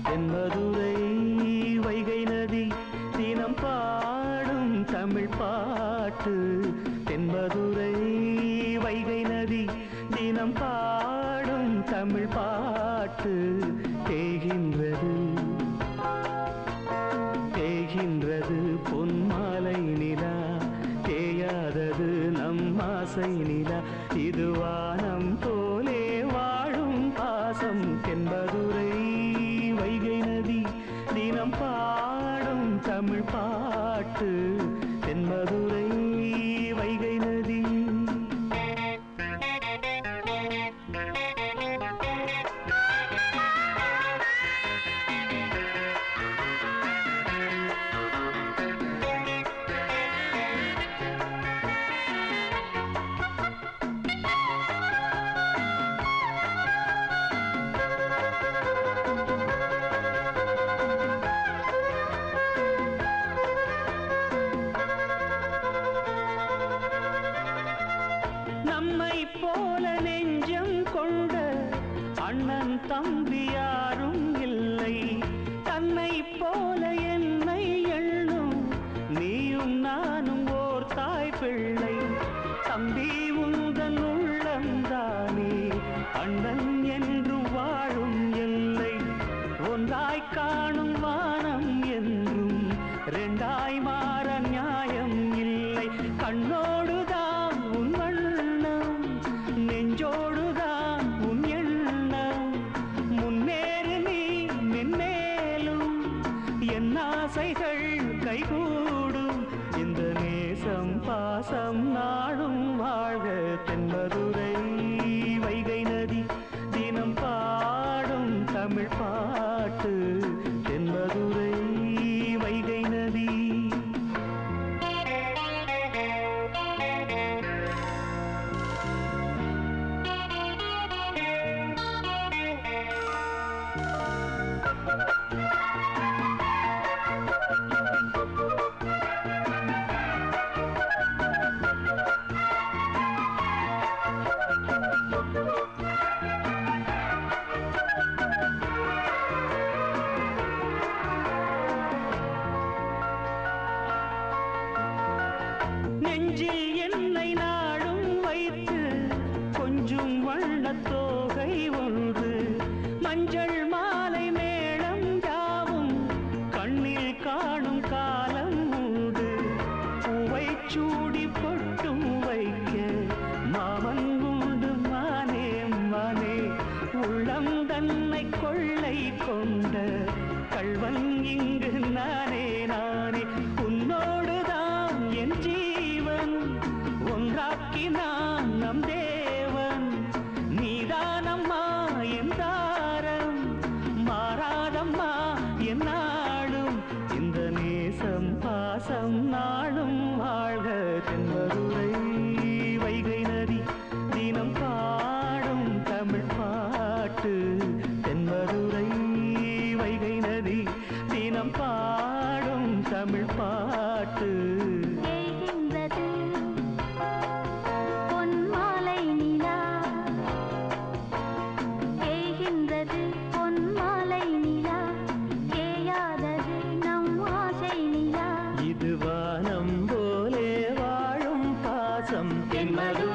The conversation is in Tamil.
தென்மதுரை வைகை நதி தினம் பாடும் தமிழ் பாட்டு. தென்மதுரை வைகை நதி தினம் பாடும் தமிழ் பாட்டு. தேகின்றது தேகின்றது பொன்மாலை நிலா, தேயாதது நம் ஆசை நிலா. இது வானம் போலே வாழும் பாசம். தென்மதுரை வைகை நதி தினம் பாடும் தமிழ் பாட்டு. தென்மதுரை வைகை நதி. நம்மை போல நெஞ்சம் கொண்ட அண்ணன் தம்பி யாரும் இல்லை. தன்னை போல என்னை எண்ணும் நீயும் நானும் ஓர் தாய் பிள்ளை. தம்பி உந்தன் உள்ளந்தானே அண்ணன் என்று வாழும் எல்லை. ஒன்றாய் காணும் வானம் என்றும் ரெண்டாய் மாற நியாயம் இல்லை. கண்ணோடுதான் உன் வண்ணம், நெஞ்சோடுதான் உன் எண்ணம். முன்னேறு நீ மென்மேலும், என் ஆசைகள் கைகூடும். இந்த நேசம் பாசம் நாடும் வாழ்க. தென்மதுரை வைகை நதி தினம் பாடும் தமிழ் பாட்டு. தென்மதுரை வைகை நதி. நெஞ்சில் என்னை நாடும் வைத்து கொஞ்சம் வண்ணத்தோகை ஒன்று. மஞ்சள் மாலை மேளம் யாவும் கண்ணில் காணும் காலம் உண்டு. பூவை சூடி பொட்டும் வைக்க மாமன் உண்டு மானே மானே. உள்ளம் தன்னை கொள்ளை கொண்ட கள்வன் இங்கு நானே நானே. உன்னோடுதான் என் ஜீவன், ஒன்றாக்கினான் நம் தேவன். நீதானம்மா என் தாரம், மாறாதம்மா என் நாடும். இந்த நேசம் பாசம் நாடும் வாழ்க. தென்மதுரை வைகை நதி தினம் பாடும் தமிழ் பாட்டு. தென்மதுரை வைகை நதி தினம் பாடும் தமிழ் பாட்டு. தேகின்றது பொன்மாலை நிலா, தேகின்றது பொன்மாலை நிலா. தேயாதது நம் ஆசை நிலா. இது வானம் போலே வாழும் பாசம். தென்மதுரை